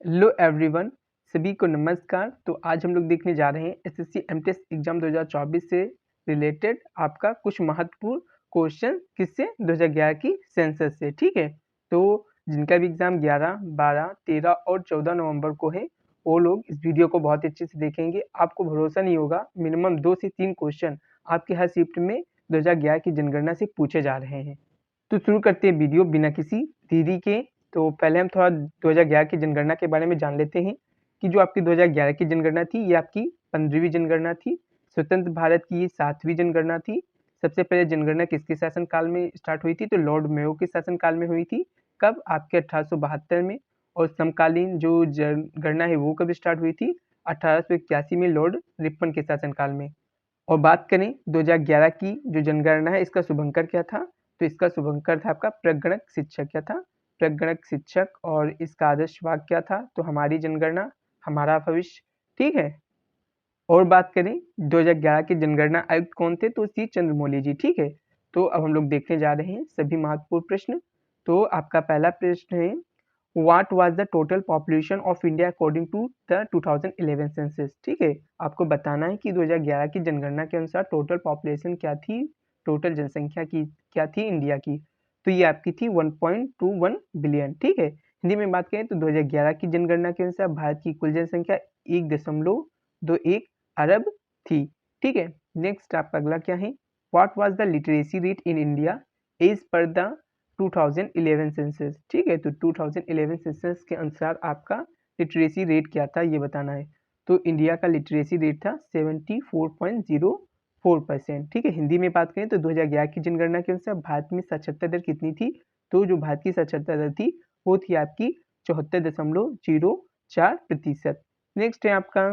Hello everyone, सभी को नमस्कार। तो आज हम लोग देखने जा रहे हैं एसएससी एमटीएस एग्जाम 2024 से रिलेटेड आपका कुछ महत्वपूर्ण क्वेश्चन किससे 2011 की सेंसस से। ठीक है, तो जिनका भी एग्जाम 11, 12, 13 और 14 नवंबर को है वो लोग इस वीडियो को बहुत अच्छे से देखेंगे। आपको भरोसा नहीं होगा, मिनिमम 2 से 3 क्वेश्चन आपके हर शिफ्ट में 2011 की जनगणना से पूछे जा रहे हैं। तो शुरू करते हैं वीडियो बिना किसी देरी के। तो पहले हम थोड़ा 2011 की जनगणना के बारे में जान लेते हैं कि जो आपकी 2011 की जनगणना थी ये आपकी 15वीं जनगणना थी। स्वतंत्र भारत की ये 7वीं जनगणना थी। सबसे पहले जनगणना किसके शासनकाल में स्टार्ट हुई थी? तो लॉर्ड मेयो के शासनकाल में हुई थी। कब? आपके 1872 में। और समकालीन जो जनगणना है वो कब स्टार्ट हुई थी? 1881 में लॉर्ड रिपन के शासनकाल में। और बात करें 2011 की जो जनगणना है इसका शुभंकर क्या था? तो इसका शुभंकर था आपका प्रगणक शिक्षक। क्या था? प्रगणक शिक्षक। और इसका आदर्श वाक्य क्या था? तो हमारी जनगणना हमारा भविष्य। ठीक है। और बात करें 2011 के जनगणना आयुक्त कौन थे? तो सी चंद्रमौली जी। ठीक है, तो अब हम लोग देखने जा रहे हैं सभी महत्वपूर्ण प्रश्न। तो आपका पहला प्रश्न है, what was the total population of India according to the 2011 census. ठीक है, आपको बताना है कि 2011 की जनगणना के अनुसार टोटल पॉपुलेशन क्या थी, टोटल जनसंख्या की क्या थी इंडिया की। तो ये आपकी थी 1.21 बिलियन। ठीक है, हिंदी में बात करें तो 2011 की जनगणना के अनुसार भारत की कुल जनसंख्या 1.21 अरब थी। ठीक है, नेक्स्ट आपका अगला क्या है, what was the literacy rate in India as per the 2011 census. ठीक है, तो 2011 सेंसस के अनुसार आपका लिटरेसी रेट क्या था ये बताना है। तो इंडिया का लिटरेसी रेट था 74.04%। ठीक है, हिंदी में बात करें तो 2011 की जनगणना के अनुसार भारत में साक्षरता दर कितनी थी? तो जो भारत की साक्षरता दर थी वो थी आपकी 74.04%। नेक्स्ट है आपका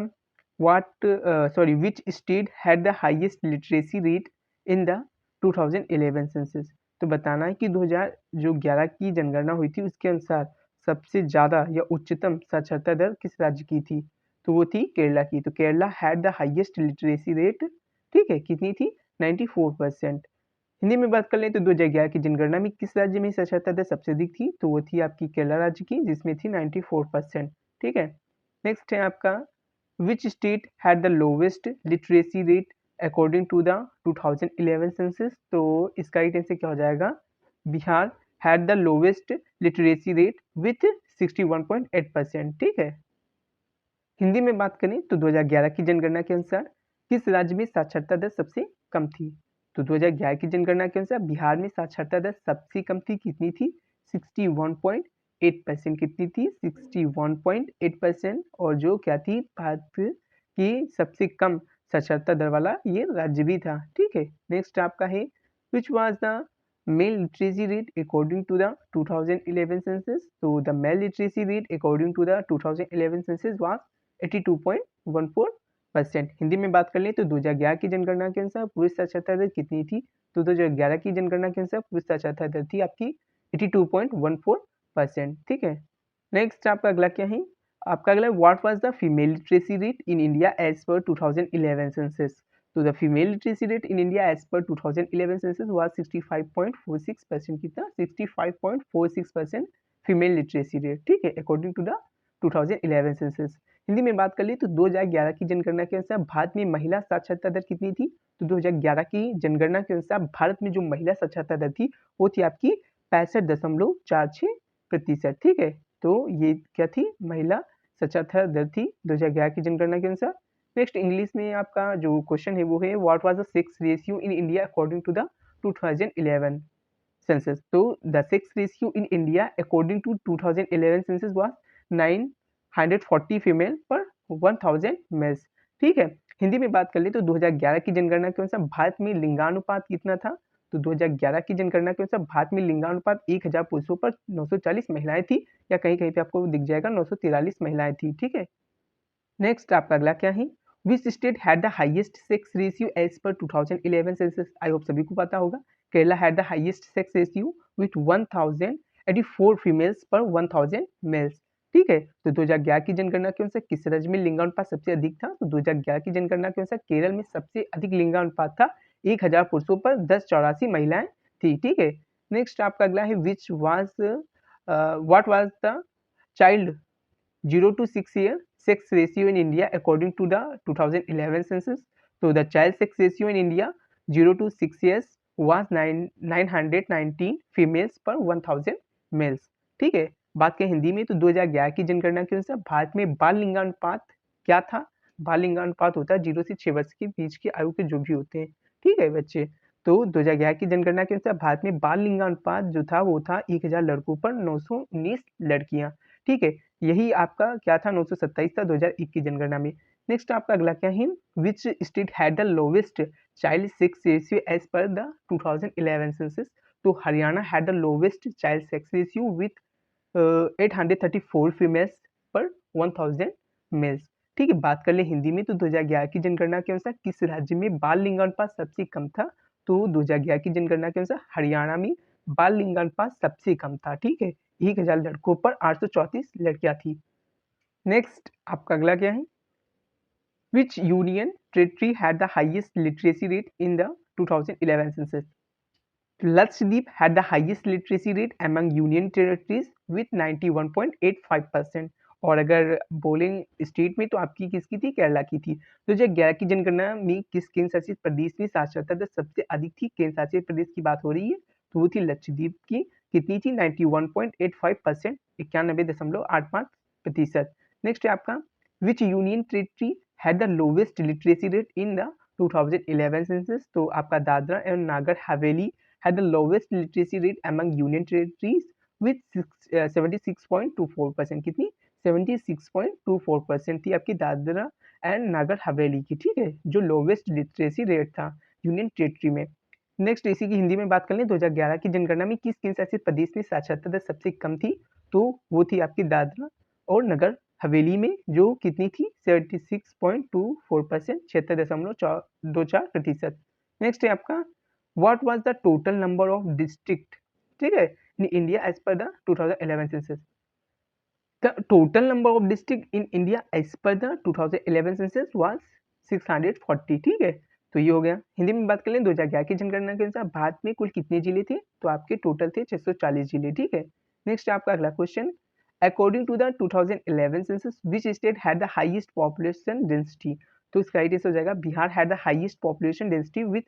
which state had the highest literacy rate in the 2011 census. तो बताना है कि 2011 की जनगणना हुई थी उसके अनुसार सबसे ज़्यादा या उच्चतम साक्षरता दर किस राज्य की थी? तो वो थी केरला की। तो Kerala had the highest literacy rate. ठीक है, कितनी थी? 94%। हिंदी में बात कर लें तो 2011 की जनगणना में किस राज्य में साक्षरता दर सबसे अधिक थी? तो वो थी आपकी केरला राज्य की जिसमें थी 94%। ठीक है, नेक्स्ट है आपका which state had the lowest literacy rate according to the 2011 census. तो इसका राइट आंसर क्या हो जाएगा? Bihar had the lowest literacy rate with 61.8%। ठीक है, हिंदी में बात करें तो 2011 की जनगणना के अनुसार किस राज्य में साक्षरता दर सबसे कम थी? तो 2011 की जनगणना के अनुसार बिहार में साक्षरता दर सबसे कम थी। कितनी थी? 61.8%। कितनी थी? 61.8%। और जो क्या थी, भारत की सबसे कम साक्षरता दर वाला ये राज्य भी था। ठीक है, नेक्स्ट आपका है which was the male literacy rate according to the 2011 census. So the male literacy rate according to the 2011 census was 82.14%। Hindi में बात कर लें तो 2011 की जनगणना के अनुसार पुरुष साक्षरता दर कितनी थी? तो 2011 की जनगणना के अनुसार पुरुष साक्षरता दर थी आपकी 82.14%। ठीक है, नेक्स्ट आपका अगला क्या है, आपका अगला what was the female literacy rate in India as per 2011 census. तो the female literacy rate in India as per 2011 census was 65.46%। कितना? 65.46% फीमेल लिटरेसी रेट। ठीक है, according to the 2011 census. Hindi में बात कर ली तो 2011 की जनगणना के अनुसार भारत में महिला साक्षरता दर कितनी थी? तो 2011 की जनगणना के अनुसार भारत में जो महिला साक्षरता दर थी वो थी आपकी 65.46%। ठीक है, तो ये क्या थी? महिला साक्षरता दर थी 2011 की जनगणना के अनुसार। नेक्स्ट इंग्लिश में आपका जो क्वेश्चन है वो है what was the sex ratio in India according to the 2011 census। तो the sex ratio in India according to 2011 census was 940 female per 1000 males। ठीक है, हिंदी में बात कर ले तो 2011 की जनगणना के अनुसार भारत में लिंगानुपात कितना था? तो 2011 की जनगणना के अनुसार भारत में लिंगानुपात 1000 पुरुषों पर 940 महिलाएं थी, या कहीं कहीं पे आपको दिख जाएगा 943 महिलाएं थी। ठीक है, नेक्स्ट आपका अगला क्या है, which state had the highest sex ratio as per 2011 census. I hope सभी को पता होगा, Kerala had the highest sex ratio with 1084 females per 1000 mails. ठीक है, तो 2011 की जनगणना के अनुसार किस राज्य में लिंगानुपात सबसे अधिक था? तो 2011 की जनगणना के अनुसार केरल में सबसे अधिक लिंगानुपात था, 1000 पुरुषों पर 1084 महिलाएं थी। ठीक है, नेक्स्ट आपका अगला है which was what was the child 0 to 6 year sex ratio in India according to the 2011 census. So the child sex ratio in India 0 to 6 years was 919 females per 1000 mails. ठीक है, बात करें हिंदी में तो 2011 की जनगणना के अनुसार भारत में बाल लिंगानुपात क्या था? बाल लिंगानुपात होता है 0 से 6 वर्ष के बीच की आयु के जो भी होते हैं। ठीक है बच्चे, तो 2011 की जनगणना के अनुसार भारत में बाल लिंगानुपात जो था वो था 1000 लड़कों पर 919 लड़कियां। ठीक है, यही आपका क्या था 927 था 2001 की जनगणना में। नेक्स्ट आपका अगला क्या है, which state had the lowest child sex ratio as per the 2011 census. तो Haryana had the lowest child sex ratio with 834 females per 1000 mails. ठीक है, बात कर ले हिंदी में तो 2011 की जनगणना के अनुसार किस राज्य में बाल लिंगानुपात सबसे कम था? तो 2011 की जनगणना के अनुसार हरियाणा में बाल लिंगानुपात सबसे कम था। ठीक है, 1000 लड़कों पर 834 लड़कियां थी। नेक्स्ट आपका अगला क्या है, which union territory had the highest literacy rate in the 2011 census. Lakshadweep had the highest literacy rate among union territories with 91.85%। और अगर बोलें स्टेट में तो आपकी किसकी थी? केरला की थी। 2011 की जनगणना में किस केंद्र शासित प्रदेश में साक्षरता दर सबसे अधिक थी? केंद्र शासित प्रदेश की बात हो रही है तो वो थी लक्षद्वीप की। कितनी थी? 91.85%, 91.85%। नेक्स्ट है आपका, which union territory had the lowest literacy rate in the 2011 census. तो आपका Dadra and Nagar Haveli had the lowest literacy rate among union territories with 76.24%। कितनी? 76.24% थी आपकी दादरा एंड नागर हवेली की। ठीक है, जो लोवेस्ट लिटरेसी रेट था यूनियन टेरिटरी में। नेक्स्ट इसी की हिंदी में बात कर लें, 2011 की जनगणना में किस केंद्र शासित प्रदेश में साक्षरता दर सबसे कम थी? तो वो थी आपकी दादरा और नगर हवेली में, जो कितनी थी? 76.24%, 76.24%। नेक्स्ट है आपका, what was the total number of district, ठीक है, in India as per the 2011 census। The total number of district in India as per the 2011 census was 640। ठीक है, तो ये हो गया। हिंदी में बात कर लें, 2011 की जनगणना के अनुसार भारत में कुल कितने जिले थे? तो आपके टोटल थे 640 जिले। ठीक है, नेक्स्ट आपका अगला question, according to the 2011 census which state had the highest population density. तो इसका राइट आंसर हो जाएगा Bihar had the highest population density with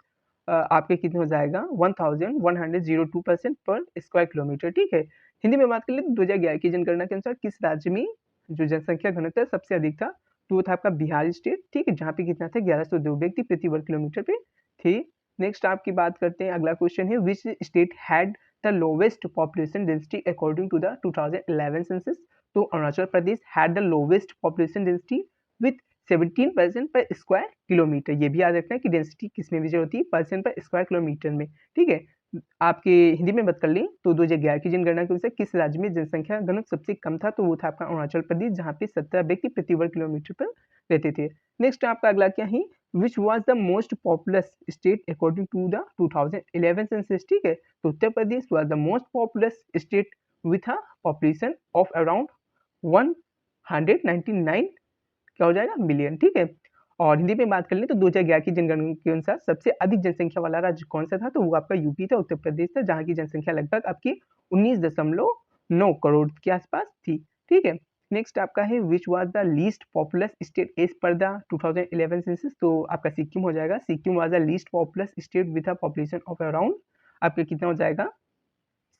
आपके कितने हो जाएगा 1102% पर स्क्वायर किलोमीटर। ठीक है, हिंदी में बात कर ले तो 2011 की जनगणना के अनुसार किस राज्य में जो जनसंख्या घनत्व सबसे अधिक था? तो वो था आपका बिहार स्टेट। ठीक है, जहाँ पे कितना था 1102 व्यक्ति प्रति वर्ग किलोमीटर पे थे। नेक्स्ट आपकी बात करते हैं, अगला क्वेश्चन है, which state had the lowest population density according to the 2011 census. तो Arunachal Pradesh had the lowest population density with 17% per square kilometre. ये भी याद रखना है कि डेंसिटी किस में मेजर होती है? परसेंट पर स्क्वायर किलोमीटर में। ठीक है, आपके हिंदी में बात कर लें तो 2011 की जनगणना के अनुसार किस राज्य में जनसंख्या घनत्व सबसे कम था? तो वो था आपका अरुणाचल प्रदेश, जहाँ पे 17 व्यक्ति प्रति वर्ग किलोमीटर पर रहते थे। नेक्स्ट आपका अगला क्या है, which was the most populous state according to the 2011 census. ठीक है, तो Uttar Pradesh was the most populous state with a population of around 199 क्या हो जाएगा मिलियन। ठीक है, और हिंदी में बात कर लें तो 2011 की जनगणना के अनुसार सबसे अधिक जनसंख्या वाला राज्य कौन सा था? तो वो आपका यूपी था, उत्तर प्रदेश था, जहाँ की जनसंख्या लगभग आपकी 19.9 करोड़ के आसपास थी। ठीक है, नेक्स्ट आपका है, which was the least populous state as per the 2011 census. तो आपका सिक्किम हो जाएगा। Sikkim was the least populous state with a population of around आपका कितना हो जाएगा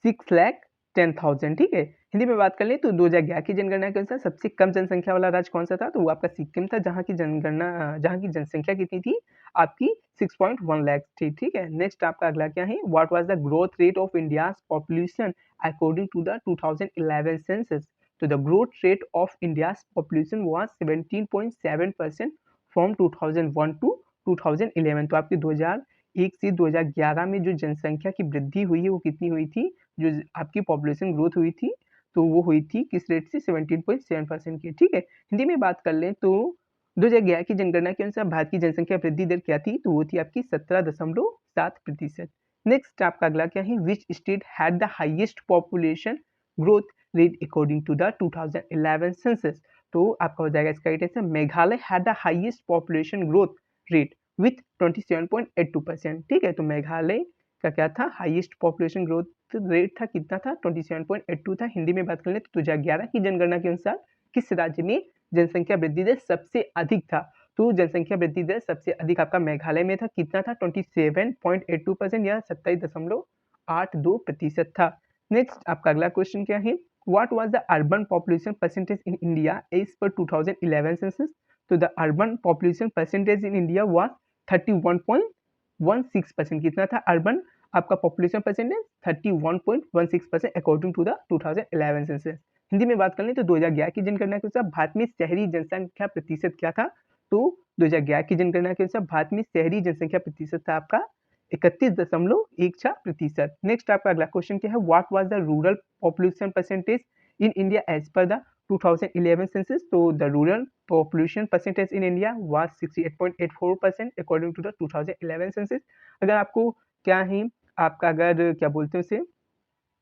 6,10,000। ठीक है, हिंदी में बात कर लें तो 2011 की जनगणना के अनुसार सबसे कम जनसंख्या वाला राज्य कौन सा था? तो वो आपका सिक्किम था, जहाँ की जनसंख्या कितनी थी? आपकी 6.1 लाख थी। ठीक है, नेक्स्ट आपका अगला क्या है, what was the growth rate of India's population according to the 2011 census. तो the growth rate of India's population was 17.7% from 2001 to 2011। तो आपकी 2001 से 2011 में जो जनसंख्या की वृद्धि हुई है वो कितनी हुई थी? जो आपकी पॉपुलेशन ग्रोथ हुई थी तो वो हुई थी किस रेट से? 17.7% की। ठीक है, हिंदी में बात कर लें तो 2011 की जनगणना के अनुसार भारत की जनसंख्या वृद्धि दर क्या थी? तो वो थी आपकी 17.7%। नेक्स्ट आपका अगला क्या है, which state had the highest population growth rate according to the 2011 census. तो आपका हो जाएगा इसका right answer Meghalaya had the highest population growth rate with 27.82%। ठीक है, तो मेघालय का क्या था? हाईएस्ट पॉपुलेशन ग्रोथ रेट था, कितना था? 27.82 था। हिंदी में बात कर लें तो 2011 की जनगणना के अनुसार किस राज्य में जनसंख्या वृद्धि दर सबसे अधिक था? तो जनसंख्या वृद्धि दर सबसे अधिक आपका मेघालय में था, कितना था 27.82% या 27.82% था। नेक्स्ट आपका अगला क्वेश्चन क्या है, what was the urban population percentage in India as per 2011 census? तो the urban population percentage in India was 31.16%। कितना था अर्बन आपका population percentage 31.16% according to the 2011 census. Hindi में बात कर लें तो 2011 की जनगणना के अनुसार भारत में शहरी जनसंख्या प्रतिशत क्या था? तो 2011 की जनगणना के अनुसार भारत में शहरी जनसंख्या प्रतिशत था आपका 31.16%। नेक्स्ट आपका अगला क्वेश्चन क्या है, what was the rural population percentage in India as per the 2011 census? तो the rural population percentage in India was 68.84% according to the 2011 census। अगर आपको क्या है आपका अगर क्या बोलते हैं उसे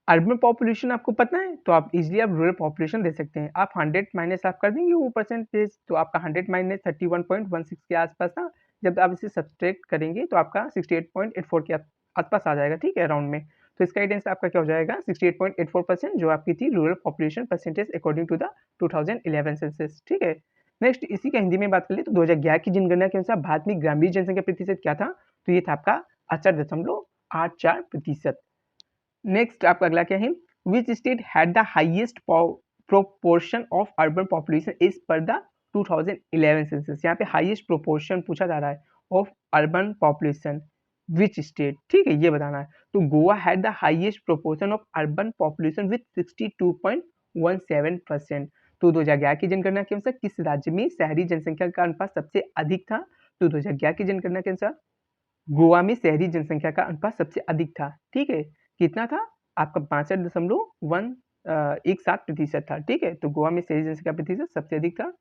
अर्बन पॉपुलेशन आपको पता है तो आप इजीली आप रूरल पॉपुलेशन दे सकते हैं। आप 100 माइनस आप कर देंगे वो परसेंटेज, तो आपका 100 माइनस 31.16 के आसपास था। जब आप इसे सब्सट्रैक्ट करेंगे तो आपका 68.84 के आसपास आ जाएगा, ठीक है, अराउंड में। तो इसका आंसर आपका क्या हो जाएगा 68.84% जो आपकी थी rural population percentage according to the 2011 census, ठीक है। नेक्स्ट इसी का हिंदी में बात कर ले तो 2011 की जनगणना के अनुसार भारत में ग्रामीण जनसंख्या प्रतिशत क्या था? तो ये था आपका 68.84%। नेक्स्ट आपका अगला क्या है, which state had the highest proportion of urban population is पर द 2011 सेंसस? यहाँ पे हाईएस्ट प्रोपोर्शन पूछा जा रहा है of urban population, which state, ठीक है, ये बताना है। तो Goa had the highest proportion of urban population with 62.17%। तो 2011 की जनगणना के अनुसार किस राज्य में शहरी जनसंख्या का अनुपात सबसे अधिक था? तो 2011 की जनगणना के अनुसार गोवा में शहरी जनसंख्या का अनुपात सबसे अधिक था, ठीक है। कितना था आपका 62.17% था, ठीक है। तो गोवा में शहरी जनसंख्या प्रतिशत सबसे अधिक था।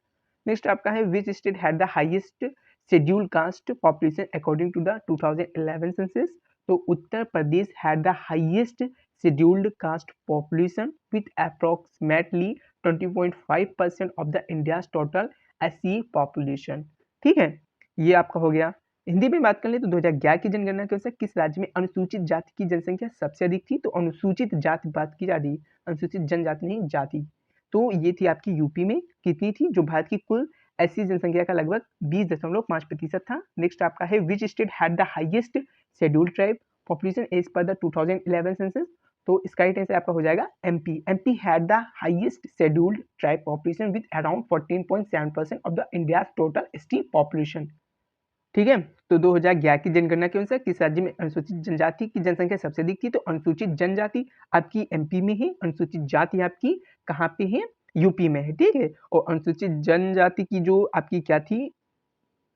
नेक्स्ट आपका है which state had the highest schedule caste population according to the 2011 census? तो Uttar Pradesh had the highest scheduled caste population with approximately 20.5% of the India's total SC population, ठीक है। ये आपका हो गया। हिंदी में बात कर ले तो 2011 की जनगणना के अनुसार किस राज्य में अनुसूचित जाति की जनसंख्या सबसे अधिक थी? तो अनुसूचित जाति बात की जा रही, अनुसूचित जनजाति नहीं जाति। तो ये थी आपकी यूपी में, कितनी थी? जो भारत की कुल ऐसी जनसंख्या का लगभग 20.5% था। नेक्स्ट आपका है which state had the highest scheduled tribe population as per the 2011 census? तो इसका राइट आंसर आपका हो जाएगा MP. MP had the highest scheduled tribe population with around 14.7% of the India total ST population, ठीक है। तो 2011 की जनगणना के अनुसार किस राज्य में अनुसूचित जनजाति की जनसंख्या सबसे अधिक थी? तो अनुसूचित जनजाति आपकी एमपी में है, अनुसूचित जाति आपकी कहाँ पे है? यूपी में है, ठीक है। और अनुसूचित जनजाति की जो आपकी क्या थी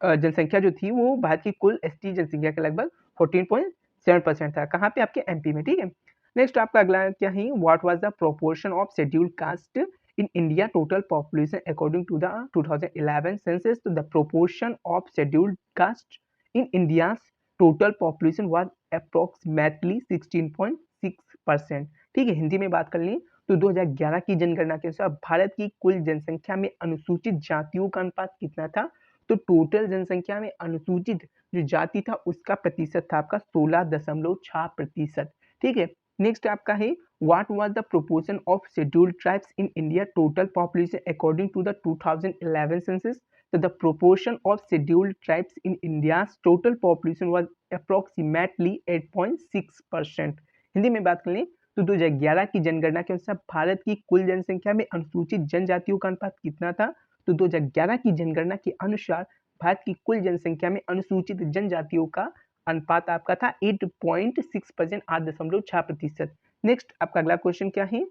जनसंख्या जो थी वो भारत की कुल एसटी जनसंख्या का लगभग 14.7% था, कहाँ पे? आपके एमपी में, ठीक है। नेक्स्ट आपका अगला क्या है, what was the proportion of scheduled caste in India total population according to the 2011 census? तो the proportion of scheduled caste in India's total population was approximately 16.6%, ठीक है। हिंदी में बात कर ली तो 2011 की जनगणना के अनुसार भारत की कुल जनसंख्या में अनुसूचित जातियों का अनुपात कितना था? तो टोटल जनसंख्या में अनुसूचित जो जाति था उसका प्रतिशत था आपका 16.6%, ठीक है। नेक्स्ट आपका है what was the proportion of scheduled tribes in India total population according to the 2011 census? So the proportion of scheduled tribes in India's total population was approximately 8.6%। Hindi में बात करें तो 2011 की जनगणना के अनुसार भारत की कुल जनसंख्या में अनुसूचित जनजातियों का अनुपात कितना था? तो 2011 की जनगणना के अनुसार भारत की कुल जनसंख्या में अनुसूचित जनजातियों का अनुपात आपका था 8.6%, 8.6%। नेक्स्ट आपका अगला क्वेश्चन क्या है,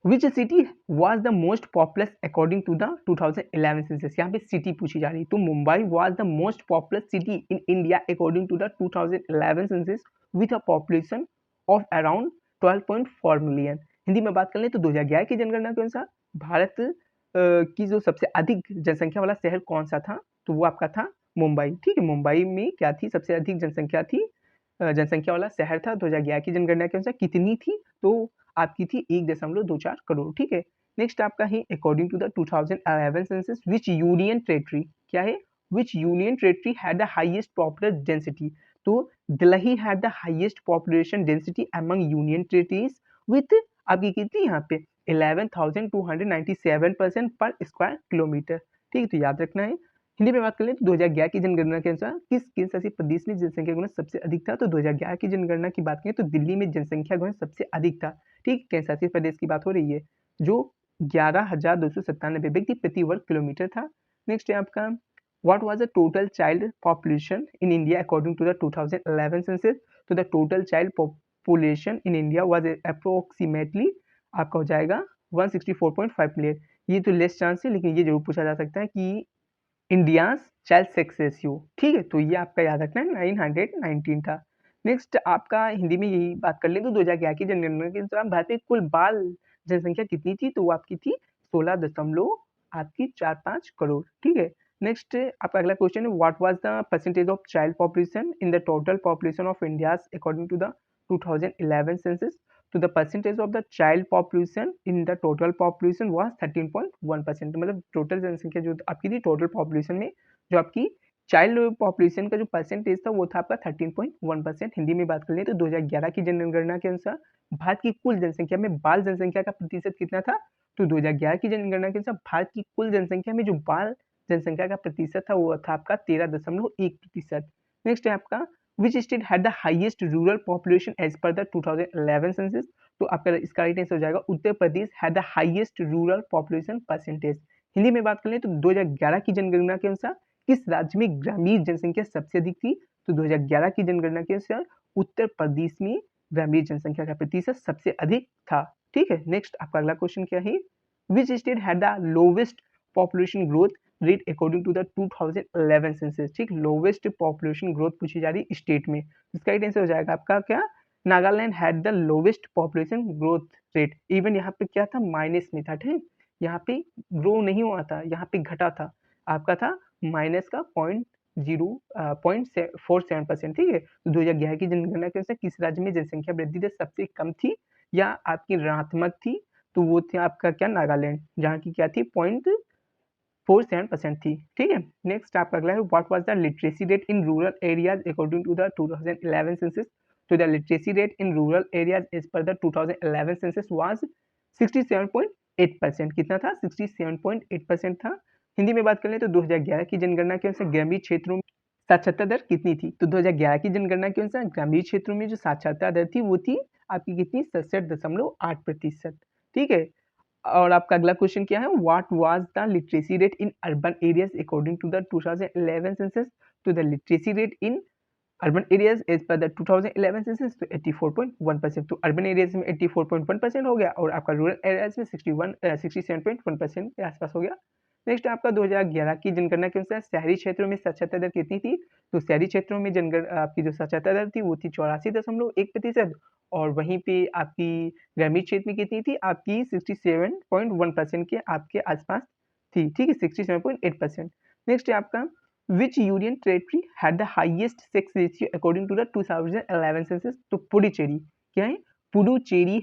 which city was the most populous according to the 2011 census? यहाँ पे सिटी पूछी जा रही है, तो Mumbai was the most populous city in India according to the 2011 census with a population of around 12.4 million. Hindi में बात कर लें तो 2011 की जनगणना के अनुसार भारत की जो सबसे अधिक जनसंख्या वाला शहर कौन सा था? तो वो आपका था मुंबई, ठीक है। मुंबई में क्या थी? सबसे अधिक जनसंख्या थी, जनसंख्या वाला शहर था। 2011 की जनगणना के अनुसार कितनी थी? तो आपकी थी 1.24 करोड़, ठीक है। नेक्स्ट आपका है according to the 2011 census which union territory, क्या है? Which union territory had the highest popular density? तो Delhi had the highest population density among union territories with आपकी कितनी यहाँ पे 11,297% पर स्क्वायर किलोमीटर। ठीक है, तो याद रखना है। हिंदी में बात कर लें तो 2011 की जनगणना के अनुसार किस केंद्र शासित प्रदेश में जनसंख्या गुणन सबसे अधिक था? तो 2011 की जनगणना की बात करें तो दिल्ली में जनसंख्या गुणन सबसे अधिक था। ठीक, केंद्र शासित प्रदेश की बात हो रही है, जो 11,297 व्यक्ति प्रति वर्ग किलोमीटर था। नेक्स्ट है आपका, what was the total child population in India according to the 2011 census? तो the total child population in India was approximately आपका हो जाएगा 164.5 मिलियन। ये तो लेस चांस है, लेकिन ये जरूर पूछा जा सकता है कि इंडियाज चाइल्ड सेक्स रेशियो। ठीक है, तो ये आपका याद रखना है 919 था। नेक्स्ट आपका हिंदी में यही बात कर ले तो 2011 की जनगणना के अनुसार भारत में कुल बाल जनसंख्या कितनी थी? तो वो आपकी थी 16.45 करोड़। ठीक है, नेक्स्ट आपका अगला क्वेश्चन है, what was the percentage of child population in the total population of India according to the 2011 census? तो the percentage of the child population in the total population was 13.1%। मतलब टोटल जनसंख्या जो आपकी थी total population में, जो आपकी child population का जो परसेंटेज था वो था आपका 13.1%। हिंदी में बात कर लें तो 2011 की जनगणना के अनुसार भारत की कुल जनसंख्या में बाल जनसंख्या का प्रतिशत कितना था? तो 2011 की जनगणना के अनुसार भारत की कुल जनसंख्या में जो बाल जनसंख्या का प्रतिशत था वो था आपका 13.1%। नेक्स्ट है आपका, which state had the highest rural population as per the 2011 census? तो आपका इसका राइट आंसर हो जाएगा Uttar Pradesh had the highest rural population percentage. Hindi में बात कर लें तो 2011 की जनगणना के अनुसार किस राज्य में ग्रामीण जनसंख्या सबसे अधिक थी? तो 2011 की जनगणना के अनुसार उत्तर प्रदेश में ग्रामीण जनसंख्या का प्रतिशत सबसे अधिक था। ठीक है, नेक्स्ट आपका अगला क्वेश्चन क्या है, which state had the lowest population growth rate according to the 2011 census? ठीक, लोवेस्ट पॉपुलेशन ग्रोथ पूछी जा रही है स्टेट में, इसका राइट आंसर हो जाएगा आपका क्या, Nagaland had the lowest population growth rate. Even यहाँ पे क्या था, माइनस में था। ठीक, यहाँ पे ग्रो नहीं हुआ था, यहाँ पे घटा था, आपका था माइनस का 0.47%। ठीक है, तो 2011 की जनगणना के अनुसार किस राज्य में जनसंख्या वृद्धि दर सबसे कम थी या आपकी ऋणात्मक थी? तो वो थी आपका क्या, नागालैंड, जहाँ की क्या थी 0.47% थी। ठीक है, नेक्स्ट आपका अगला है, what was the literacy rate in rural areas according to the 2011 census? तो the literacy rate in rural areas as per the 2011 census was 67.8%। कितना था, 67.8% था। हिंदी में बात कर लें तो 2011 की जनगणना के अनुसार ग्रामीण क्षेत्रों में साक्षरता दर कितनी थी? तो 2011 की जनगणना के अनुसार ग्रामीण क्षेत्रों में जो साक्षरता दर थी वो थी आपकी कितनी, 67.8%। ठीक है, और आपका अगला क्वेश्चन क्या है, what was the literacy rate in urban areas according to the 2011 census? तो the literacy rate in urban areas as per the 2011 census तो 84.1%। तो अर्बन एरियाज में 84.1% हो गया और आपका रूरल एरियाज में 67.1% के आसपास हो गया। नेक्स्ट आपका 2011 की जनगणना के अनुसार शहरी क्षेत्रों में साक्षरता दर कितनी थी? तो शहरी क्षेत्रों में आपकी जो साक्षरता दर थी वो थी 84.1%, और वहीं पे आपकी ग्रामीण क्षेत्र में कितनी थी, आपकी 67.1% के आपके आसपास थी। ठीक है, 67.8%। नेक्स्ट है आपका, which union territory had the highest sex ratio according to the 2011 census? तो पुडुचेरी, क्या है, Puducherry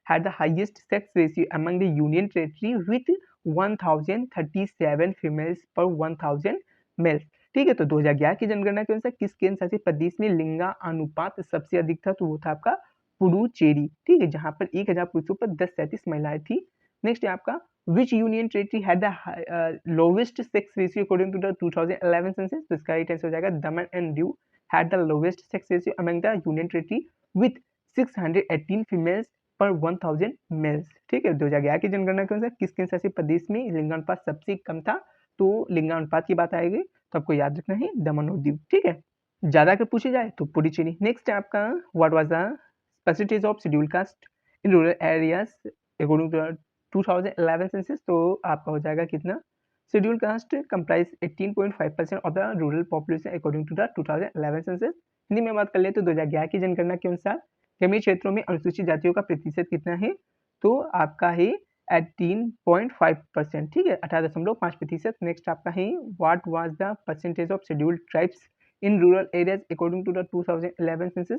had the highest sex ratio among the union territory with 1037 females per 1000 males। ठीक है, तो 2011 की जनगणना के अनुसार किस केंद्र शासित प्रदेश में लिंगा अनुपात सबसे अधिक था? तो वो था आपका पुडुचेरी। ठीक है, जहां पर 1000 पुरुषों पर 1037 महिलाएं थी। नेक्स्ट है आपका, which union territory had the lowest sex ratio according to the 2011 census? तो इसका राइट आंसर हो जाएगा Daman and Diu had the lowest sex ratio among the union territory with 618 females पर 1000 मेल्स। ठीक है, 2011 की जनगणना के अनुसार किस केंद्र शासित प्रदेश में लिंगानुपात सबसे कम था? तो लिंगानुपात की बात आएगी तो आपको याद रखना है दमन और दीव। ठीक है, ज्यादा अगर पूछे जाए तो पुडुचेरी। नेक्स्ट है आपका, what was the percentage of schedule caste in rural areas according to 2011 census? तो आपका हो जाएगा कितना, schedule caste comprise 18.5% of the rural population according to the 2011 census. Hindi में बात कर ले तो 2011 की जनगणना के अनुसार ग्रामीण क्षेत्रों में अनुसूचित जातियों का प्रतिशत कितना है? तो आपका है 18.5%। ठीक है, 18.5%। नेक्स्ट आपका है, what was the percentage of scheduled tribes in rural areas according to the 2011 census?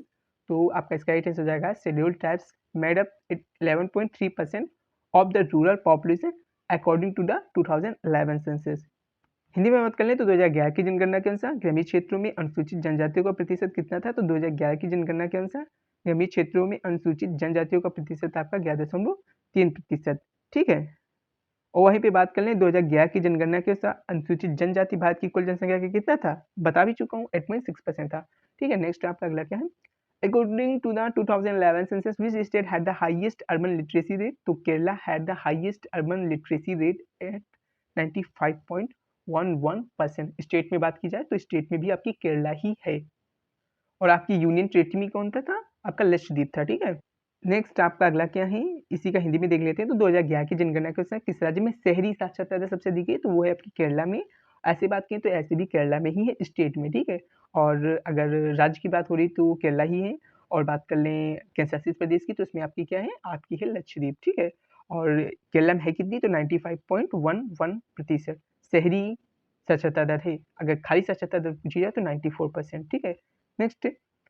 तो आपका इसका राइट आंसर हो जाएगा, scheduled tribes made up 11.3% of the rural population according to the 2011 census. Hindi में बात कर लें तो 2011 की जनगणना के अनुसार ग्रामीण क्षेत्रों में अनुसूचित जनजातियों का प्रतिशत कितना था? तो 2011 की जनगणना के अनुसार ग्रामीण क्षेत्रों में अनुसूचित जनजातियों का प्रतिशत आपका 11.3 3%, ठीक है। और वहीं पे बात कर लें 2011 की जनगणना के अनुसार अनुसूचित जनजाति भारत की कुल जनसंख्या का कितना था, बता भी चुका हूँ, 8.6% था, ठीक है। नेक्स्ट आपका अगला क्या है, according to the 2011 census which state had the highest urban literacy rate, तो Kerala had the highest urban literacy rate at 95.11%। State में बात की जाए तो स्टेट में भी आपकी केरला ही है, और आपकी यूनियन टेरिटरी में कौन था आपका लक्षद्वीप था, ठीक है। नेक्स्ट आपका अगला क्या है, इसी का हिंदी में देख लेते हैं। तो 2011 की जनगणना के अनुसार किस राज्य में शहरी साक्षरता दर सबसे अधिक है, तो वो है आपकी केरला में। ऐसे बात करें तो ऐसे भी केरला में ही है, स्टेट में, ठीक है। और अगर राज्य की बात हो रही तो केरला ही है, और बात कर लें केंद्र शासित प्रदेश की तो इसमें आपकी क्या है, आपकी है लक्षद्वीप, ठीक है। और केरला में है कितनी, तो 95.11% शहरी साक्षरता दर है। अगर खाली साक्षरता दर पूछी जाए तो 94%, ठीक है। Next,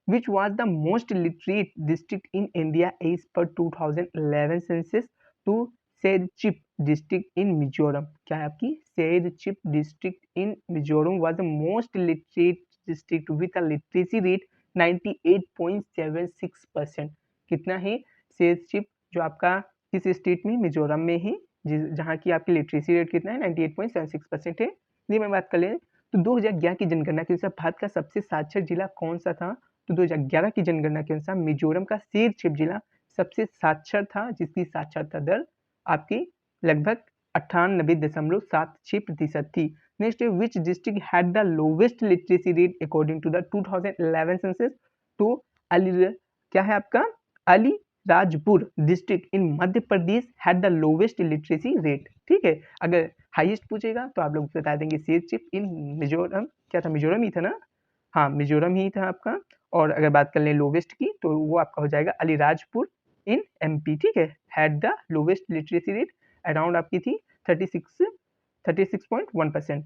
which was the most literate district in India as per 2011 census, to Serchhip district in Mizoram। क्या है आपकी Serchhip district in Mizoram was the most literate district with a literacy rate 98.76%। कितना है Serchhip, जो आपका किस state में, मिजोरम में है, जहाँ की आपकी लिटरेसी रेट कितना है, 98.76% है। ये मैं बात कर लें तो 2011 की जनगणना के अनुसार भारत का सबसे साक्षर जिला कौन सा था, तो 2011 की जनगणना के अनुसार मिजोरम का शेरछिप जिला सबसे साक्षर था, जिसकी साक्षरता दर आपकी लगभग 98.76% थी। Next, which district had the lowest literacy rate according to the 2011 census, तो क्या है आपका Alirajpur district in Madhya Pradesh had the lowest literacy rate, ठीक है। अगर हाईएस्ट पूछेगा तो आप लोग बता देंगे शेरछिप इन मिजोरम, क्या था, मिजोरम ही था ना, हाँ मिजोरम ही था आपका। और अगर बात कर लें लोवेस्ट की तो वो आपका हो जाएगा अलीराजपुर इन एमपी, ठीक है। Had the lowest literacy rate around आपकी थी 36.1%।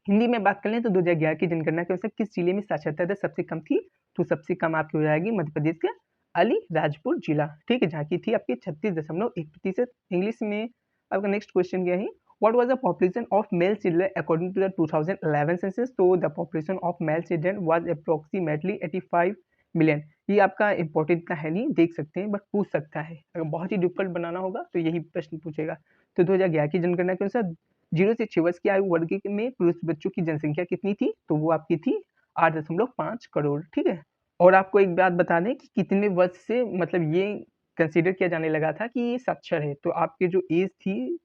हिंदी में बात कर लें तो 2011 की जनगणना के अनुसार किस जिले में साक्षरता दर सबसे कम थी, तो सबसे कम आपकी हो जाएगी मध्य प्रदेश का अलीराजपुर जिला, ठीक है, जहाँ की थी आपकी 36.1%। इंग्लिश में आपका नेक्स्ट क्वेश्चन क्या है, what was the population of male children according to the 2011 census, so the population of male children was approximately 85 million। ये आपका इंपॉर्टेंट इतना है नहीं, देख सकते हैं, बट पूछ सकता है, अगर बहुत ही डिफिकल्ट बनाना होगा तो यही प्रश्न पूछेगा। तो 2011 की जनगणना के अनुसार 0 से 6 वर्ष की आयु वर्ग में पुरुष बच्चों की जनसंख्या कितनी थी, तो वो आपकी थी 8.5 करोड़, ठीक है। और आपको एक बात बता दें कि कितने वर्ष से मतलब ये कंसीडर किया जाने लगा था कि ये साक्षर है, तो आपके जो एज थी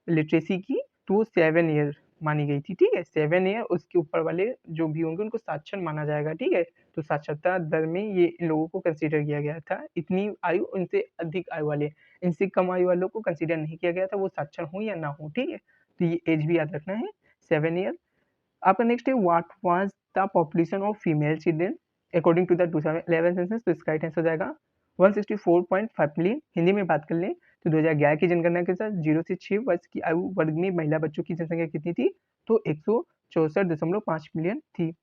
लिटरेसी की तो 7 ईयर मानी गई थी, ठीक है। 7 ईयर, उसके ऊपर वाले जो भी होंगे उनको साक्षर माना जाएगा, ठीक है। तो साक्षरता दर में ये इन लोगों को कंसीडर किया गया था, इतनी आयु, इनसे अधिक आयु वाले, इनसे कम आयु वालों को कंसीडर नहीं किया गया था, वो साक्षर हो या ना हो, ठीक है। तो ये एज भी याद रखना है, 7 ईयर। आपका नेक्स्ट है, what was the population of female children according to the 2011 census, तो इसका राइट आंसर हो जाएगा 164.5 मिलियन। हिंदी में बात कर लें तो 2011 की जनगणना के साथ 0 से 6 वर्ष की आयु वर्ग में महिला बच्चों की जनसंख्या कितनी थी, तो 164.5 मिलियन थी।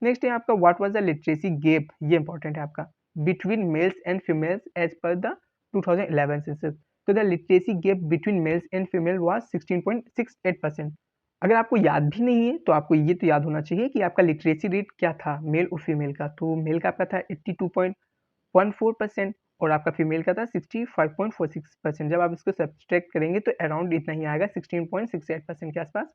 नेक्स्ट है आपका, what was the literacy gap, ये इंपॉर्टेंट है आपका, between males and females as per the 2011 census, तो the literacy gap between males and female was 16.68%। अगर आपको याद भी नहीं है तो आपको ये तो याद होना चाहिए कि आपका लिटरेसी रेट क्या था मेल और फीमेल का, तो मेल का आपका था 82.14% और आपका फीमेल का था 65.46%। जब आप इसको सब्सट्रैक्ट करेंगे तो अराउंड इतना ही आएगा, 16.68% के आसपास।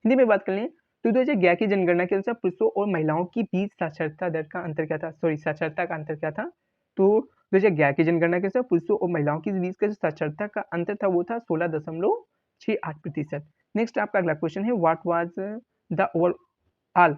हिंदी में बात कर लें तो 2011 की जनगणना के अनुसार पुरुषों और महिलाओं की बीच साक्षरता दर का अंतर क्या था, साक्षरता का अंतर क्या था, तो 2011 की जनगणना के अनुसार पुरुषों और महिलाओं के बीच का जो साक्षरता का अंतर था वो था 16.68%। नेक्स्ट आपका अगला क्वेश्चन है, what was the overall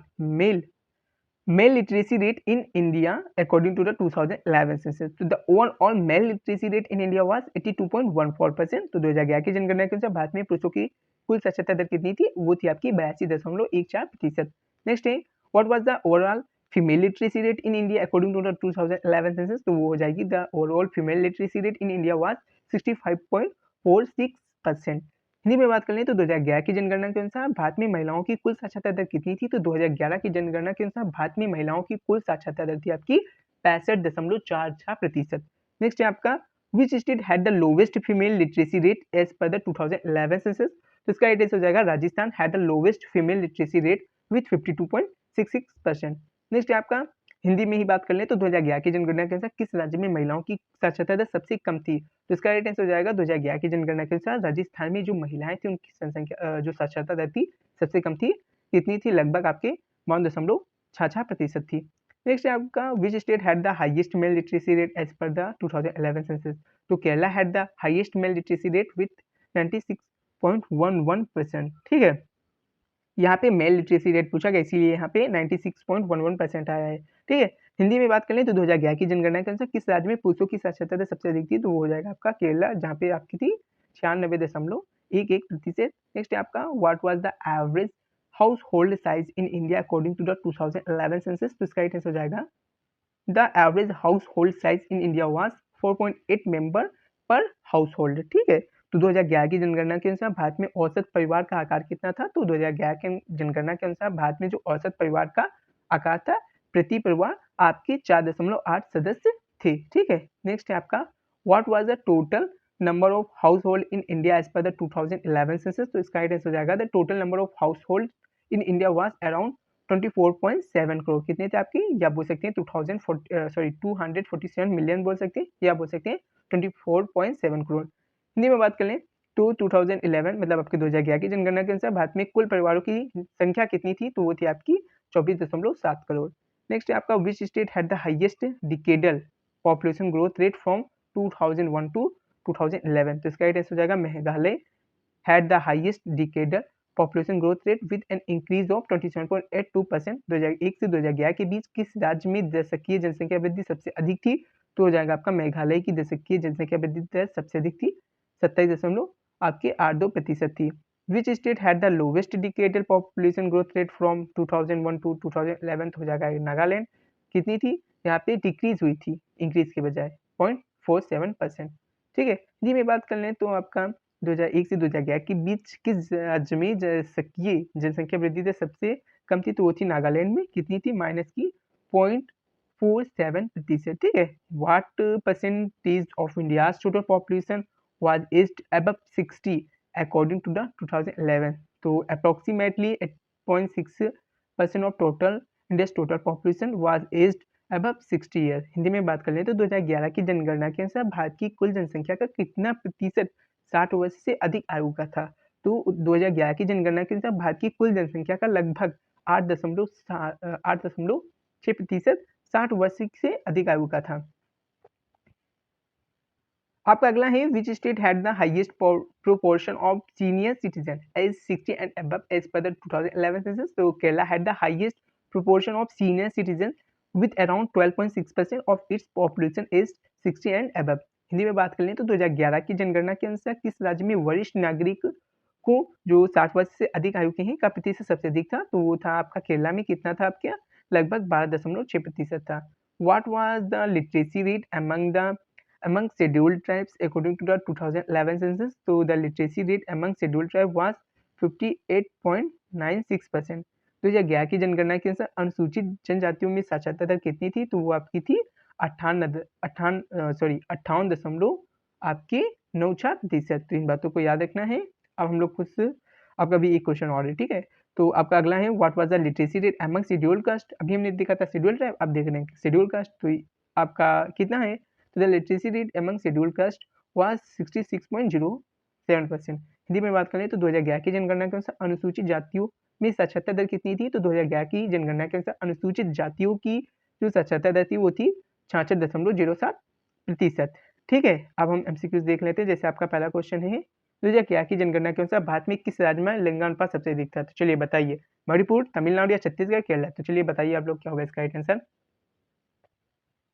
male literacy rate in India according to the 2011 census, तो the overall male literacy rate in India was 82.14%। तो 2011 की जनगणना के अनुसार भारत में पुरुषों की कुल साक्षरता दर कितनी थी, वो थी आपकी 82.14%। नेक्स्ट है, what was the overall female literacy rate in India according to the 2011 census, तो वो हो जाएगी the overall female literacy rate in India was 65.46%। Hindi में बात कर लें तो 2011 की जनगणना के अनुसार भारत में महिलाओं की कुल साक्षरता दर कितनी थी, तो 2011 की जनगणना के अनुसार भारत में महिलाओं की कुल साक्षरता दर थी आपकी 65.44%। नेक्स्ट है आपका, which state had the lowest female literacy rate as per the 2011 census, तो इसका राइट आंसर हो जाएगा Rajasthan had the lowest female literacy rate with 52.66%। Next है आपका, हिंदी में ही बात कर लें तो 2011 की जनगणना के अनुसार किस राज्य में महिलाओं की साक्षरता दर सबसे कम थी? तो इसका राइट आंसर हो जाएगा 2011 की जनगणना के अनुसार राजस्थान में जो महिलाएं थी उनकी जनसंख्या जो साक्षरता दर थी सबसे कम थी। कितनी थी? लगभग आपके 52.66% थी। नेक्स्ट है आपका which state had the highest male literacy rate as per the 2011 census? तो Kerala had the highest male literacy rate with 96.11%। ठीक है, यहाँ पे मेल लिटरेसी रेट पूछा गया इसीलिए यहाँ पे 96.11% आया है। ठीक है, हिंदी में बात करें तो 2011 की जनगणना के अनुसार किस राज्य में पुरुषों की साक्षरता दर सबसे अधिक थी? तो वो हो जाएगा आपका केरला, जहाँ पे आपकी थी 96.11%। नेक्स्ट है आपका what was the average household size in India according to the 2011 census? तो इसका राइट आंसर हो जाएगा the average household size in India was 4.8 member per household. ठीक है, तो 2011 की जनगणना के अनुसार भारत में औसत परिवार का आकार कितना था? तो 2011 के जनगणना के अनुसार भारत में जो औसत परिवार का आकार था प्रति परिवार आपके 4.8 सदस्य थे। ठीक है, नेक्स्ट है आपका what was the total number of household in India as per the 2011 census? तो इसका राइट आंसर हो जाएगा the total number of household in India was around 24.7 crore. कितने थे आपके? या बोल सकते हैं 247 मिलियन बोल सकते हैं, या बोल सकते हैं 24.7 करोड़। हिंदी में बात कर लें तो 2011 मतलब आपके 2011 की जनगणना के अनुसार भारत में कुल परिवारों की संख्या कितनी थी? तो वो थी आपकी 24.7 करोड़। नेक्स्ट है आपका which state had the highest decadal population growth rate from 2001 to 2011? तो इसका राइट आंसर हो जाएगा Meghalaya had the highest decadal population growth rate with an increase of 27.82%। 2001 से 2011 के बीच किस राज्य में दशकीय जनसंख्या वृद्धि सबसे अधिक थी? तो हो जाएगा आपका मेघालय की दशकीय जनसंख्या वृद्धि दर सबसे अधिक थी, 27.82% थी। Which state had the lowest decadal population growth rate from 2001 to 2011? हो जाएगा नागालैंड। कितनी थी? यहाँ पे डिक्रीज हुई थी इंक्रीज के बजाय 0.47%। ठीक है, जी मैं बात कर लें तो आपका 2001 से 2011 के बीच किस राज्य में जनसंख्यीय जनसंख्या वृद्धि दर सबसे कम थी? तो वो थी नागालैंड में। कितनी थी? माइनस की 0.47%। ठीक है, what percentage of India total population was aged above 60 according to the 2011? तो approximately 8.6% of total India's total population was aged above 60 year. Hindi में बात कर लें तो 2011 की जनगणना के अनुसार भारत की कुल जनसंख्या का कितना प्रतिशत 60 वर्ष से अधिक आयु का था? तो 2011 की जनगणना के अनुसार भारत की कुल जनसंख्या का लगभग 8.6% 60 वर्ष से अधिक आयु का था। आपका अगला है which state had the highest proportion of senior citizen age 60 and above as per the 2011 census? तो Kerala had the highest proportion of senior citizen with around 12.6% of its population is 60 and above। Hindi में बात कर लें तो 2011 की जनगणना के अनुसार किस राज्य में वरिष्ठ नागरिक को जो 60 वर्ष से अधिक आयु के हैं का प्रतिशत सबसे अधिक था? तो वो था आपका केरला में। कितना था आपके? लगभग 12.6% था। What was the literacy rate among scheduled tribes according to the 2011 census? तो the literacy rate among scheduled tribe was 58.96%। 2011 की जनगणना के अनुसार अनुसूचित जनजातियों में साक्षरता दर कितनी थी? तो वो आपकी थी 58.94%। तो इन बातों को याद रखना है। अब हम लोग कुछ आपका भी एक क्वेश्चन और है। ठीक है, तो आपका अगला है what was the literacy rate among scheduled caste? अभी हमने देखा था शेड्यूल्ड ट्राइब, अब देख रहे हैं शेड्यूल्ड कास्ट। तो आपका कितना है? तो the literacy rate among scheduled caste was 66.07%। Hindi में बात करें तो 2011 की जनगणना के अनुसार अनुसूचित जातियों में साक्षरता दर कितनी थी? तो 2011 की जनगणना के अनुसार अनुसूचित जातियों की जो साक्षरता दर थी वो थी 66.07%। ठीक है, अब हम एमसीक्यूज देख लेते हैं। जैसे आपका पहला क्वेश्चन है 2011 की जनगणना के अनुसार भारत में किस राज्य में लिंगानुपात सबसे अधिक था? तो चलिए बताइए, मणिपुर, तमिलनाडु या छत्तीसगढ़, केरला? तो चलिए बताइए आप लोग क्या होगा इसका राइट आंसर।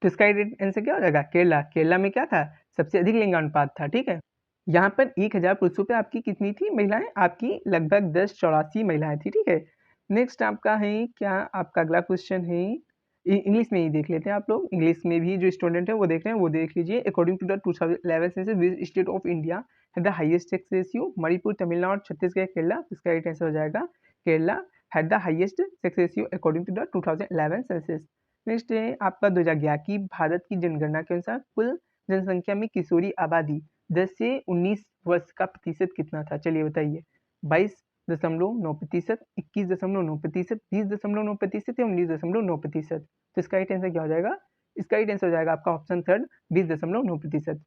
तो इसका राइट आंसर क्या हो जाएगा? केरला। केरला में क्या था? सबसे अधिक लिंगानुपात था। ठीक है, यहाँ पर 1000 पुरुषों पे आपकी कितनी थी महिलाएं? आपकी लगभग 1084 महिलाएं थी। ठीक है, नेक्स्ट आपका है क्या? आपका अगला क्वेश्चन है इंग्लिश में ही देख लेते हैं। आप लोग इंग्लिश में भी जो स्टूडेंट है वो देख रहे हैं वो देख लीजिए। According to the 2011 census which state of India had the highest sex ratio? Manipur, Tamil Nadu, Chhattisgarh, Kerala? इसका राइट आंसर हो जाएगा Kerala had the highest sex ratio according to the 2011 census. Next है आपका 2011 की भारत की जनगणना के अनुसार कुल जनसंख्या में किशोरी आबादी 10 से 19 वर्ष का प्रतिशत कितना था? चलिए बताइए, 22, 20.9%, 21.9%, 20.9% या 19.9%। तो इसका राइट आंसर क्या हो जाएगा? इसका राइट आंसर हो जाएगा आपका ऑप्शन थर्ड 20.9%।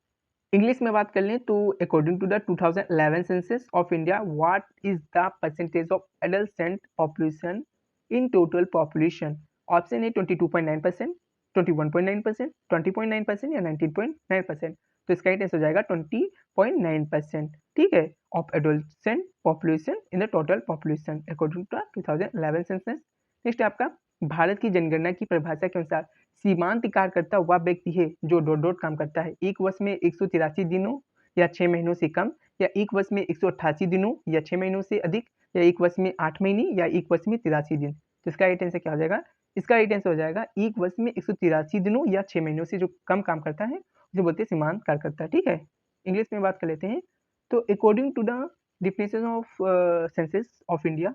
इंग्लिश में बात कर लें तो according to the 2011 census of India, what is the percentage of adult population in total population? Option A 22.9%, 21.9%, 20.9% या 19.9%। तो इसका राइट आंसर हो जाएगा 20.9%। ठीक है, of adolescent population in the total population according to 2011 census. Next आपका, भारत की जनगणना की परिभाषा के अनुसार सीमांत कार्यकर्ता वह व्यक्ति है जो डॉट डॉट काम करता है एक वर्ष में 183 दिनों या 6 महीनों से कम, या एक वर्ष में 188 दिनों या 6 महीनों से अधिक, या एक वर्ष में 8 महीने या एक वर्ष में 83 दिन। तो इसका राइट आंसर क्या हो जाएगा? इसका राइट आंसर हो जाएगा एक वर्ष में 183 दिनों या 6 महीनों से जो कम काम करता है उसे बोलते हैं सीमांत कार्यकर्ता। ठीक है, इंग्लिश में बात कर लेते हैं तो according to the definition of census of India,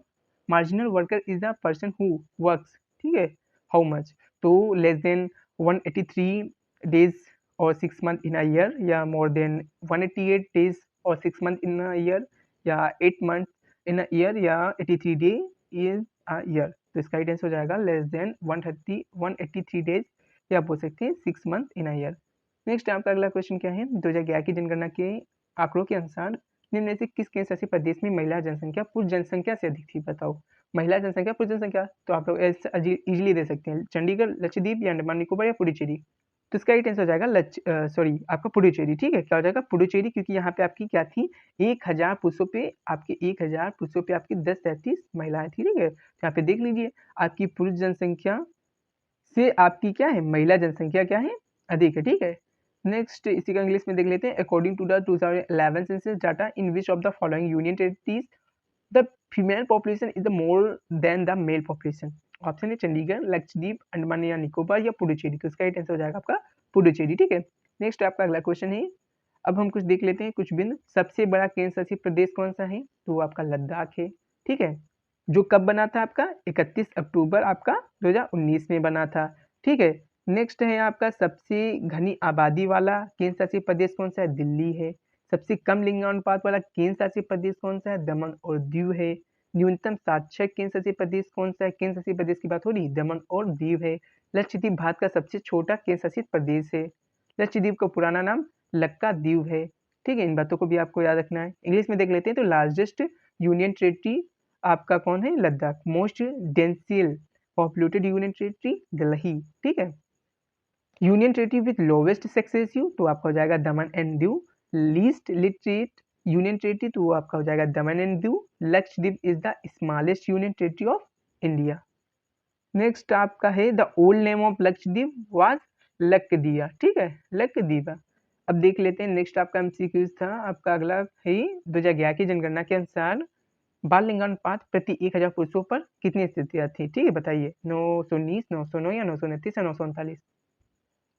marginal worker is the person who works, ठीक है, हाउ मच, तो less than 183 days or 6 months in a year, या more than 188 days or 6 months in a year, या 8 months in a year, या 83 day in a year। तो इसका right answer हो जाएगा लेस देन 183 days, या आप बोल सकते हैं 6 months in a year। Next आपका अगला क्वेश्चन क्या है? 2011 की जनगणना के आंकड़ों के अनुसार निम्न में से किस केंद्र शासित प्रदेश में महिला जनसंख्या पुरुष जनसंख्या से अधिक थी? बताओ, महिला जनसंख्या पुरुष जनसंख्या, तो आप लोग इजीली दे सकते हैं, चंडीगढ़, लक्षद्वीप या अंडमान निकोबार या पुडुचेरी। तो इसका राइट आंसर हो जाएगा सॉरी आपका पुडुचेरी। ठीक है, क्या हो जाएगा? पुडुचेरी, क्योंकि यहाँ पे आपकी क्या थी, 1000 पुरुषों पे आपके 1000 पुरुषों पे आपकी 10-33 महिलाएं थी। ठीक है, तो यहाँ पे देख लीजिए आपकी पुरुष जनसंख्या से आपकी क्या है, महिला जनसंख्या क्या है, अधिक है। ठीक है, नेक्स्ट इसी का इंग्लिश में देख लेते हैं। According to the 2011 census data, in which of the following union territories the female population is the more than the male population? Option है चंडीगढ़, लक्षद्वीप, अंडमान या निकोबार या पुडुचेरी। तो इसका राइट आंसर हो जाएगा आपका पुडुचेरी। ठीक है, नेक्स्ट आपका अगला क्वेश्चन है, अब हम कुछ देख लेते हैं कुछ बिंदु। सबसे बड़ा केंद्र शासित प्रदेश कौन सा है? तो आपका लद्दाख है। ठीक है, जो कब बना था आपका? 31 अक्टूबर आपका 2019 में बना था। ठीक है, नेक्स्ट है आपका, सबसे घनी आबादी वाला केंद्र शासित प्रदेश कौन सा है? दिल्ली है। सबसे कम लिंगानुपात वाला केंद्र शासित प्रदेश कौन सा है? दमन और दीव है। न्यूनतम साक्षर केंद्र शासित प्रदेश कौन सा है? केंद्र शासित प्रदेश की बात हो रही, दमन और दीव है। लक्षद्वीप भारत का सबसे छोटा केंद्र शासित प्रदेश है। लक्षद्वीप का पुराना नाम लक्काद्वीप है। ठीक है, इन बातों को भी आपको याद रखना है। इंग्लिश में देख लेते हैं तो लार्जेस्ट यूनियन टेरिटरी आपका कौन है? Ladakh. Most densely populated union territory Delhi. ठीक है, union territory with lowest sex ratio तो आपका हो जाएगा Daman and Diu. Least literate union territory तो आपका हो जाएगा Daman and Diu. Lakshadweep is the smallest union territory of India. Next आपका है, the old name of Lakshadweep was Lakshadweep. ठीक है, लक्षद्वीप। अब देख लेते हैं नेक्स्ट आपका एमसीक्यूज था आपका अगला है, 2011 की जनगणना के अनुसार बाल लिंगानुपात प्रति 1000 पुरुषों पर कितनी स्थितियां थी? ठीक है, बताइए, 919, 909 या 929 या 939।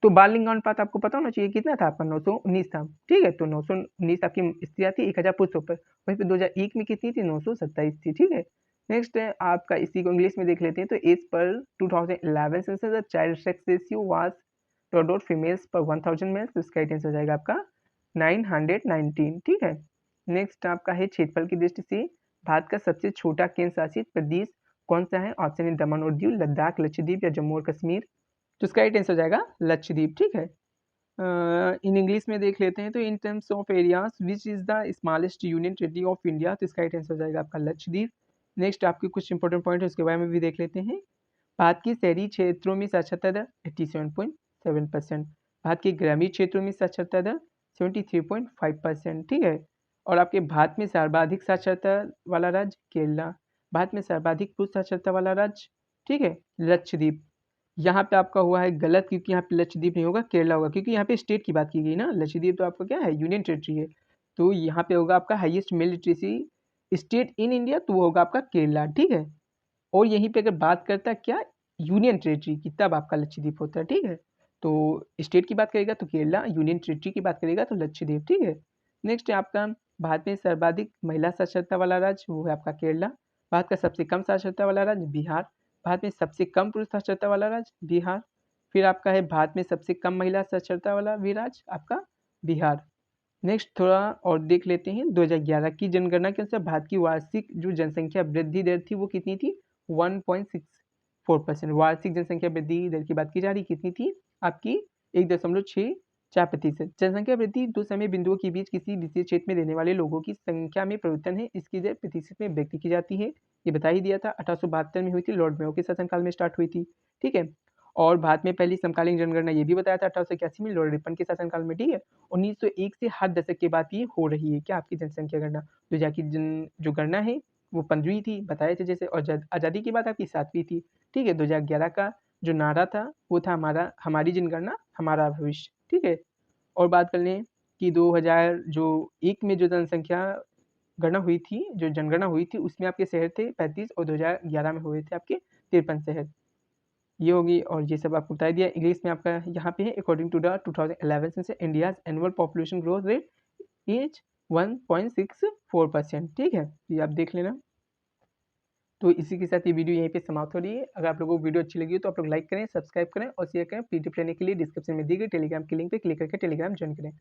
तो बाल लिंगानुपात आपको पता होना चाहिए कितना था आपका? 919 था। ठीक है, तो 919 आपकी स्त्रियां थी 1000 पुरुषों पर। वहीं पे 2001 में कितनी थी? 927 थी। ठीक है, नेक्स्ट है आपका, इसी को इंग्लिश में देख लेते हैं तो as per 2011 census the child sex ratio was dot females per 1000 mails. तो इसका आंसर हो जाएगा आपका 919। ठीक है, नेक्स्ट आपका है, क्षेत्रफल की दृष्टि से भारत का सबसे छोटा केंद्र शासित प्रदेश कौन सा है? ऑप्शन है दमन और दीव, लद्दाख, लक्षद्वीप या जम्मू और कश्मीर। तो इसका राइट आंसर हो जाएगा लक्षद्वीप। ठीक है, इन इंग्लिश में देख लेते हैं तो in terms of areas which is the smallest union territory of India. तो इसका राइट आंसर हो जाएगा आपका लक्षद्वीप। नेक्स्ट आपके कुछ इंपॉर्टेंट पॉइंट है उसके बारे में भी देख लेते हैं। भारत के शहरी क्षेत्रों में साक्षरता दर 87.7%, भारत के ग्रामीण क्षेत्रों में साक्षरता दर 73.5%। ठीक है, और आपके भारत में सर्वाधिक साक्षरता वाला राज्य केरला, भारत में सर्वाधिक पुरुष साक्षरता वाला राज्य, ठीक है, लक्षद्वीप। यहाँ पे आपका हुआ है गलत, क्योंकि यहाँ पे लक्षद्वीप नहीं होगा, केरला होगा, क्योंकि यहाँ पे स्टेट की बात की गई ना। लक्षद्वीप तो आपका क्या है? यूनियन टेरिटरी है। तो यहाँ पे होगा आपका highest male literacy state in India, तो वो होगा आपका केरला। ठीक है, और यहीं पे अगर बात करता है क्या, यूनियन टेरिटरी की, तब आपका लक्षद्वीप होता है। ठीक है, तो स्टेट की बात करेगा तो केरला, यूनियन टेरिटरी की बात करेगा तो लक्षद्वीप। ठीक है, नेक्स्ट है आपका, भारत में सर्वाधिक महिला साक्षरता वाला राज्य वो है आपका केरला, भारत का सबसे कम साक्षरता वाला राज्य बिहार, भारत में सबसे कम पुरुष साक्षरता वाला राज्य बिहार, फिर आपका है भारत में सबसे कम महिला साक्षरता वाला भी राज्य आपका बिहार। नेक्स्ट थोड़ा और देख लेते हैं। 2011 की जनगणना के अनुसार भारत की वार्षिक जो जनसंख्या वृद्धि दर थी वो कितनी थी? 1.64%। वार्षिक जनसंख्या वृद्धि दर की बात की जा रही, कितनी थी आपकी? 1.64%। जनसंख्या वृद्धि दो समय बिंदुओं के बीच किसी विशेष क्षेत्र में रहने वाले लोगों की संख्या में परिवर्तन है। इसकी दर प्रतिशत में व्यक्त की जाती है। ये बता ही दिया था, 1872 में हुई थी, लॉर्ड मेयो के शासनकाल में स्टार्ट हुई थी। ठीक है। और भारत में पहली समकालीन जनगणना ये भी बताया था 1881 में लॉर्ड रिपन के शासनकाल में। ठीक है। 1901 से हर दशक के बाद ये हो रही है, क्या आपकी जनसंख्या गणना। तो जाकी जो गणना है वो 15वीं थी, बताए थे जैसे, और आज़ादी की बात आपकी 7वीं थी। ठीक है। 2011 का जो नारा था वो था हमारी जनगणना हमारा भविष्य। ठीक है। और बात कर लें कि 2001 में जो जनसंख्या गणना हुई थी, जो जनगणना हुई थी, उसमें आपके शहर थे 35 और 2011 में हुए थे आपके 53 शहर। ये होगी, और ये सब आपको बता दिया। इंग्लिश में आपका यहाँ पे है, according to the 2011 census India's annual population growth rate is 1.64%। ठीक है, ये आप देख लेना। तो इसी के साथ ये वीडियो यहीं पे समाप्त हो रही है। अगर आप लोगों को वीडियो अच्छी लगी हो तो आप लोग लाइक करें, सब्सक्राइब करें और शेयर करें। पीडीएफ लेने के लिए डिस्क्रिप्शन में दी गई टेलीग्राम की लिंक पे क्लिक करके टेलीग्राम ज्वाइन करें।